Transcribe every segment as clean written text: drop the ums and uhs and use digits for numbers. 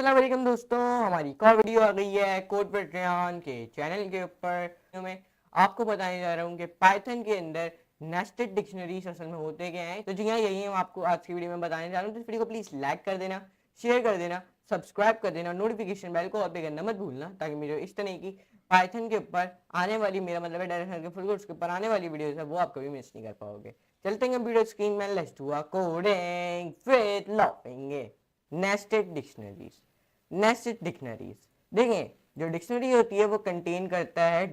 अस्सलाम वालेकुम दोस्तों, हमारी एक और वीडियो आ गई है कोड पर रेहान के चैनल के ऊपर। मैं आपको बताने जा रहा हूँ कि पाइथन के अंदर नेस्टेड डिक्शनरीज असल में होते क्या हैं। तो जी हाँ, यही हम आपको आज की वीडियो में बताने जा रहा हूँ। तो इस वीडियो को प्लीज़ लाइक कर देना, शेयर कर देना, सब्सक्राइब कर देना, नोटिफिकेशन बेल को ऑल पे करना मत भूलना, ताकि मेरे इस तरह की पाइथन के ऊपर आने वाली, मेरा मतलब है डायरेक्शन के फुल कोर्स के ऊपर आने वाली वीडियोस है वो आप कभी मिस नहीं कर पाओगे। चलते हैं वीडियो स्क्रीन में, let's do a coding with looping nested dictionaries. Nested dictionaries देखें, जो डिक्शनरी होती है वो कंटेन करता है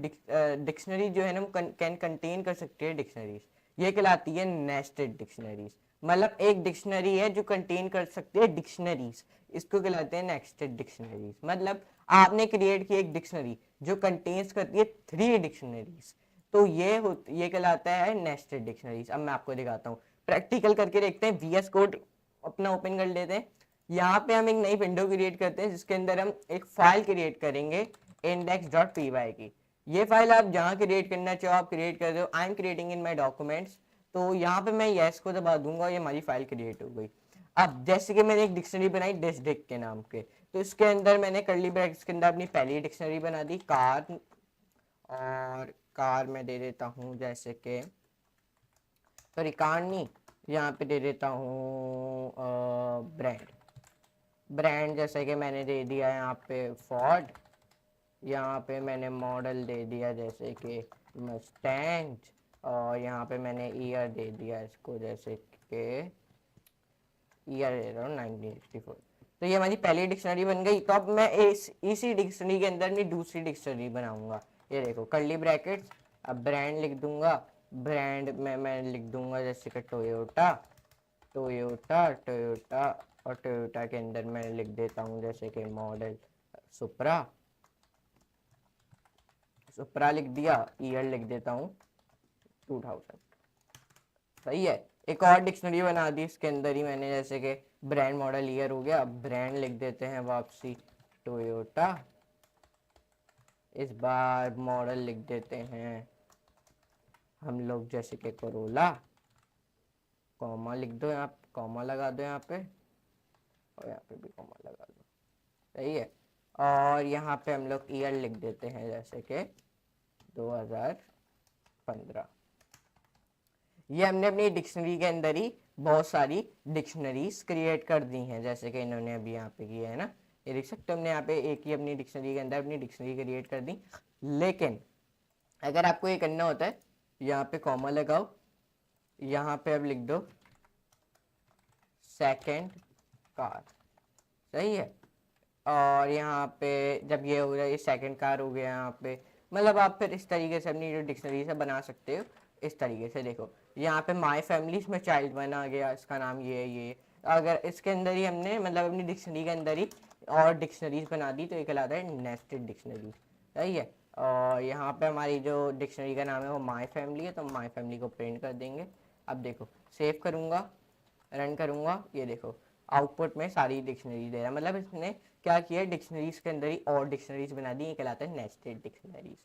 डिक्शनरी जो है ना वो कैन कंटेन कर सकती है डिक्शनरीज। ये कहलाती है नेस्टेड डिक्शनरीज। मतलब एक डिक्शनरी है जो कंटेन कर सकती है डिक्शनरीज, इसको कहलाते हैं नेस्टेड डिक्शनरीज। मतलब आपने क्रिएट की एक डिक्शनरी जो कंटेन्स करती है 3 डिक्शनरीज, तो ये कहलाता है नेस्टेड डिक्शनरीज। अब मैं आपको दिखाता हूँ, प्रैक्टिकल करके देखते हैं। वीएस कोड अपना ओपन कर लेते हैं। यहाँ पे हम एक नई विंडो क्रिएट करते हैं जिसके अंदर हम एक फाइल क्रिएट करेंगे index.py की। ये फाइल आप जहाँ क्रिएट करना चाहो आप क्रिएट कर दो। I am creating in my documents, तो यहाँ पे मैं यस को दबा दूंगा, ये हमारी फाइल क्रिएट हो गई। अब जैसे कि मैंने एक डिक्शनरी बनाई डिक के नाम के, तो इसके अंदर मैंने कर्ली ब्रैकेट्स के अंदर अपनी पहली डिक्शनरी बना दी कार, और कार में दे देता हूँ जैसे कि, सॉरी कार नहीं, यहाँ पे दे देता हूँ ब्रांड। ब्रांड जैसे कि मैंने दे दिया यहाँ पे फोर्ड, यहाँ पे मैंने मॉडल दे दिया जैसे कि मस्टैंग, और यहाँ पे मैंने ईयर दे दिया इसको जैसे कि ईयर दे रहा हूँ 1964। तो ये हमारी पहली डिक्शनरी बन गई। तो अब मैं इसी डिक्शनरी के अंदर अपनी दूसरी डिक्शनरी बनाऊंगा। ये देखो कर्ली ब्रैकेट्स, अब ब्रांड लिख दूंगा। ब्रांड में मैं लिख दूंगा जैसे कि टोयोटा, टोयोटा टोयोटा, और टोयोटा के अंदर मैं लिख देता हूँ जैसे कि मॉडल सुपरा, सुपरा लिख दिया। ईयर लिख देता हूँ 2000। सही है। एक और डिक्शनरी बना दी इसके अंदर ही मैंने, जैसे कि ब्रांड मॉडल ईयर हो गया। ब्रांड लिख देते हैं वापसी टोयोटा, इस बार मॉडल लिख देते हैं हम लोग जैसे कि कोरोला। कॉमा लिख दो, यहाँ कॉमा लगा दो यहाँ पे, और यहाँ पे भी कॉमा लगा दो। सही है। और यहाँ पे हम लोग ईयर लिख देते हैं जैसे कि 2015। ये हमने अपनी डिक्शनरी के अंदर ही बहुत सारी डिक्शनरीज क्रिएट कर दी हैं, जैसे कि इन्होंने अभी यहाँ पे किया है ना। ये देख सकते हो, हमने यहाँ पे एक ही अपनी डिक्शनरी के अंदर अपनी डिक्शनरी क्रिएट कर दी। लेकिन अगर आपको ये करना होता है, यहाँ पे कॉमा लगाओ, यहाँ पे अब लिख दो सेकेंड कार। सही है। और यहाँ पे जब ये हो गया, ये सेकंड कार हो गया यहाँ पे, मतलब आप फिर इस तरीके से अपनी जो डिक्शनरी से बना सकते हो। इस तरीके से देखो, यहाँ पे माय फैमिली में चाइल्ड वन आ गया, इसका नाम ये है ये। अगर इसके अंदर ही हमने मतलब अपनी डिक्शनरी के अंदर ही और डिक्शनरीज बना दी तो ये कहलाता है नेस्टेड डिक्शनरी। सही है। और यहाँ पे हमारी जो डिक्शनरी का नाम है वो माय फैमिली है, तो माय फैमिली को प्रिंट कर देंगे। अब देखो सेव करूँगा, रन करूँगा, ये देखो आउटपुट में सारी डिक्शनरी दे रहा है। मतलब इसने क्या किया, डिक्शनरीज के अंदर ही और डिक्शनरीज बना दी, ये कहलाता है नेस्टेड डिक्शनरीज।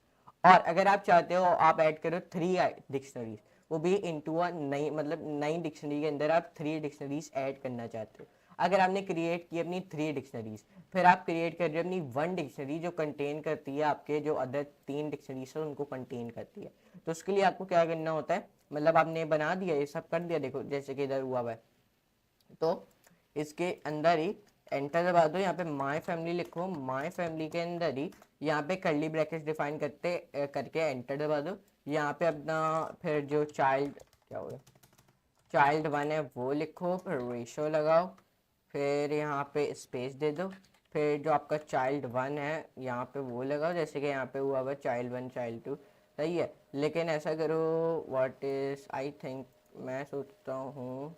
और अगर आप चाहते हो आप ऐड करो 3 डिक्शनरीज, वो भी इनटू अ नई, मतलब नई डिक्शनरी के अंदर आप 3 डिक्शनरीज ऐड करना चाहते हो। अगर आपने क्रिएट की अपनी 3 डिक्शनरीज, फिर आप क्रिएट कर रहे हो अपनी 1 डिक्शनरी जो कंटेन करती है आपके जो अदर 3 डिक्शनरीज है उनको कंटेन करती है। तो उसके लिए आपको क्या करना होता है, मतलब आपने बना दिया, ये सब कर दिया, देखो जैसे कि इधर हुआ है, तो इसके अंदर ही एंटर दबा दो। यहाँ पे माय फैमिली लिखो, माय फैमिली के अंदर ही यहाँ पे कर्ली ब्रैकेट्स डिफाइन करके एंटर दबा दो। यहाँ पे अपना फिर जो चाइल्ड, क्या हो गया, चाइल्ड वन है वो लिखो, फिर रेशो लगाओ, फिर यहाँ पे स्पेस दे दो, फिर जो आपका चाइल्ड वन है यहाँ पे वो लगाओ, जैसे कि यहाँ पे हुआ हुआ चाइल्ड वन चाइल्ड टू। सही है। लेकिन ऐसा करो, व्हाट इज आई थिंक, मैं सोचता हूँ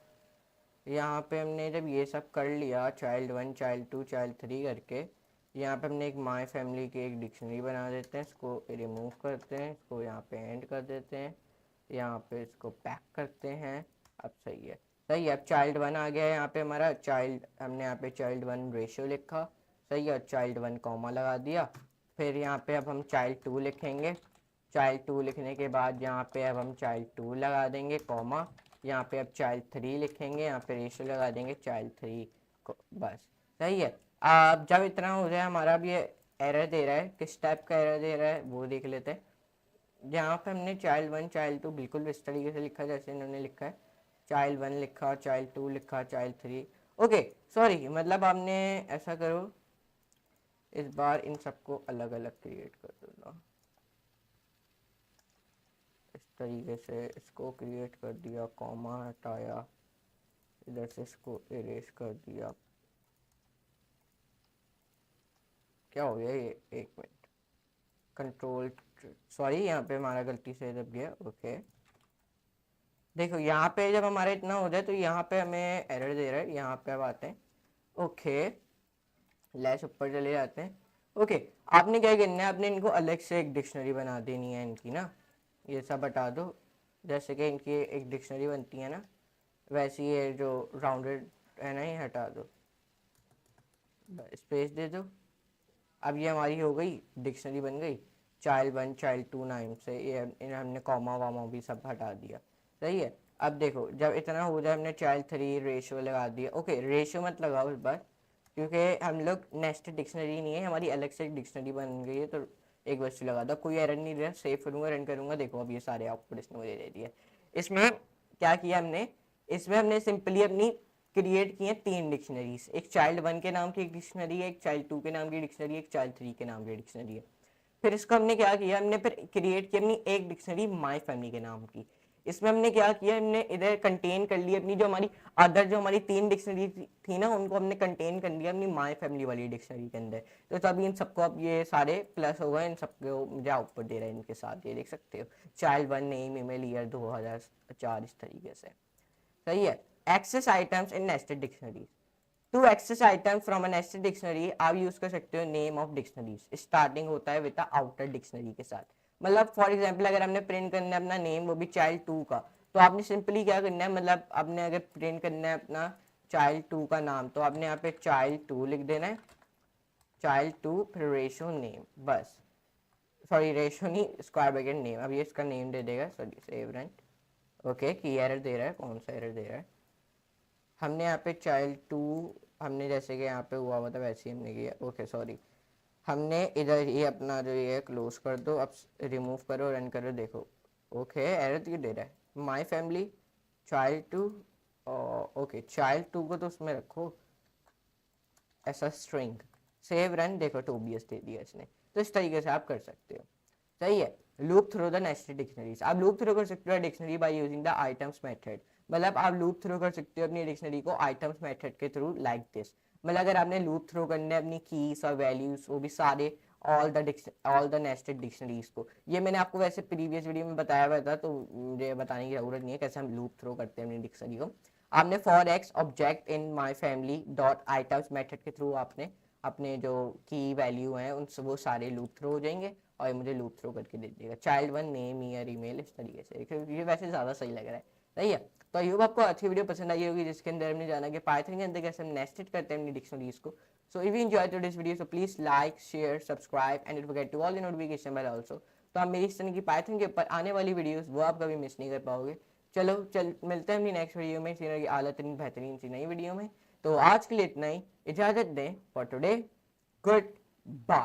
यहाँ पे हमने जब ये सब कर लिया, child one child two child three करके, यहाँ पे हमने एक माय फैमिली की एक डिक्शनरी बना देते हैं। इसको रिमूव करते हैं, इसको यहाँ पे एंड कर देते हैं, यहाँ पे इसको पैक करते हैं। अब सही है। सही है। अब चाइल्ड वन आ गया है यहाँ पे हमारा चाइल्ड, हमने यहाँ पे चाइल्ड वन रेशियो लिखा। सही है। चाइल्ड वन कॉमा लगा दिया। फिर यहाँ पे अब हम चाइल्ड टू लिखेंगे। चाइल्ड टू लिखने के बाद यहाँ पे अब हम चाइल्ड टू लगा देंगे कॉमा। यहाँ पे अब चाइल्ड थ्री लिखेंगे, यहाँ पे रेशियो लगा देंगे चाइल्ड थ्री को, बस। सही है। अब जब इतना हो जाए, हमारा भी एरर दे रहा है, किस टाइप का एरर दे रहा है वो देख लेते हैं। यहाँ पे हमने चाइल्ड 1 चाइल्ड 2 बिल्कुल इस तरीके से लिखा जैसे इन्होंने लिखा है, चाइल्ड 1 लिखा, चाइल्ड 2 लिखा, चाइल्ड 3। ओके सॉरी, मतलब आपने ऐसा करो, इस बार इन सबको अलग अलग क्रिएट कर दो। इस तरीके से इसको क्रिएट कर दिया, कॉमा हटाया, इधर से इसको इरेज कर दिया। क्या हो गया ये, एक मिनट, कंट्रोल, सॉरी यहाँ पे हमारा गलती से दब गया। ओके देखो यहाँ पे जब हमारा इतना हो जाए तो यहाँ पे हमें एरर दे रहा है, यहाँ पे अब आते हैं। ओके लेस ऊपर चले जाते हैं। ओके आपने क्या करना है, आपने इनको अलग से एक डिक्शनरी बना देनी है इनकी ना, ये सब हटा दो, जैसे कि इनकी एक डिक्शनरी बनती है ना, वैसे ये जो राउंडेड है ना ये हटा दो, स्पेस दे दो। अब ये हमारी हो गई, डिक्शनरी बन गई चाइल्ड 1 चाइल्ड 2 नाम से, ये हमने कॉमा वामा भी सब हटा दिया। सही है। अब देखो जब इतना हो जाए, हमने चाइल्ड 3 रेशियो लगा दिया। ओके रेशियो मत लगाओ इस बार, क्योंकि हम लोग नेस्टेड डिक्शनरी नहीं है हमारी, अलग से डिक्शनरी बन गई है, तो एक वस्तु लगा दो, कोई एरर नहीं रहा। सेव करूँगा, रन करूँगा, देखो अब ये सारे आउटपुट इसने मुझे दे दिया। इसमें क्या किया हमने, इसमें हमने सिंपली अपनी क्रिएट किए 3 डिक्शनरीज, एक चाइल्ड 1 के नाम की एक डिक्शनरी है, एक चाइल्ड 2 के नाम की डिक्शनरी है, एक चाइल्ड 3 के नाम की डिक्शनरी है। फिर इसको हमने क्या किया, हमने फिर क्रिएट की अपनी एक डिक्शनरी माय फैमिली के नाम की। इसमें हमने क्या किया, हमने इधर कंटेन कर लिया अपनी जो हमारी अदर जो हमारी 3 डिक्शनरी थी ना, उनको हमने कंटेन कर लिया अपनी माय फैमिली वाली डिक्शनरी के अंदर। तो तभी इन सबको अब ये सारे प्लस हो गए, इन सबको मुझे आउटपुट दे रहा है इनके साथ, ये देख सकते हो, चाइल्ड 1 नेम ईमेल ईयर 2004 इस तरीके से। सही है। Access items in nested dictionaries, to access item from a nested dictionary आप यूज कर सकते हो नेम ऑफ डिक्शनरीज, स्टार्टिंग होता है विद आउटर डिक्शनरी के साथ। मतलब फॉर एग्जांपल अगर हमने प्रिंट करना है अपना नेम, वो भी चाइल्ड 2 का, तो आपने सिंपली क्या करना है, मतलब आपने अगर प्रिंट करना है अपना चाइल्ड 2 का नाम, तो आपने यहाँ पे चाइल्ड 2 लिख देना है, चाइल्ड 2 फिर रेशो नेम, बस, सॉरी रेशो नहीं, स्क्वायर ब्रैकेट नेम। अब ये इसका नेम दे देगा, सॉरी सेव रन। ओके की एरर दे रहा है, कौन सा एरर दे रहा है, हमने यहाँ पे चाइल्ड 2 हमने जैसे कि यहाँ पे हुआ हुआ था वैसे ही हमने किया। ओके सॉरी, हमने इधर ये अपना जो ये क्लोज कर दो, अब रिमूव करो, रन करो, देखो ओके एरर क्यों दे रहा है, my family child 2, okay child 2 को तो उसमें रखो ऐसा स्ट्रिंग, सेव रन, देखो टोबियस दे दिया इसने। तो इस तरीके से आप कर सकते हो। सही है। Loop through the nested dictionaries, आप लूप थ्रू कर सकते हो dictionary by using the items method, मतलब आप लूप थ्रू कर सकते हो अपनी डिक्शनरी को आइटम्स मेथड के थ्रू, लाइक दिस। मतलब अगर आपने लूप थ्रू करने अपनी कीज और वैल्यूज, वो भी सारे ऑल द नेस्टेड डिक्शनरीज को, ये मैंने आपको वैसे प्रीवियस वीडियो में बताया हुआ था, तो मुझे बताने की जरूरत नहीं है कैसे हम लूप थ्रू करते हैं अपनी डिक्शनरी को। आपने for x object in my family dot items method के थ्रू आपने अपने जो की वैल्यू हैं उन सब वो सारे लूप थ्रू हो जाएंगे, और मुझे लूप थ्रो करके दे देगा चाइल्ड 1 नेम ईयर ईमेल, इस तरीके से। ये वैसे ज़्यादा सही लग रहा है। सही है। तो आई होप आपको अच्छी वीडियो पसंद आई होगी, जिसके अंदर हमने जाना कि पाइथन के अंदर कैसे हम नेस्टेड करते हैं अपनी डिक्शनरीज को। So if you enjoy to this video, so please like share subscribe and forget to all the notification bell also. तो आप मेरी इस तरह की पाइथन के ऊपर आने वाली वीडियोस वो आप कभी मिस नहीं कर पाओगे। चलो मिलते हैं अपनी नेक्स्ट वीडियो में, इसी तरह की आला तरीन बेहतरीन सी नई वीडियो में। तो आज के लिए इतना ही, इजाज़त दें फॉर टुडे, गुड बाय।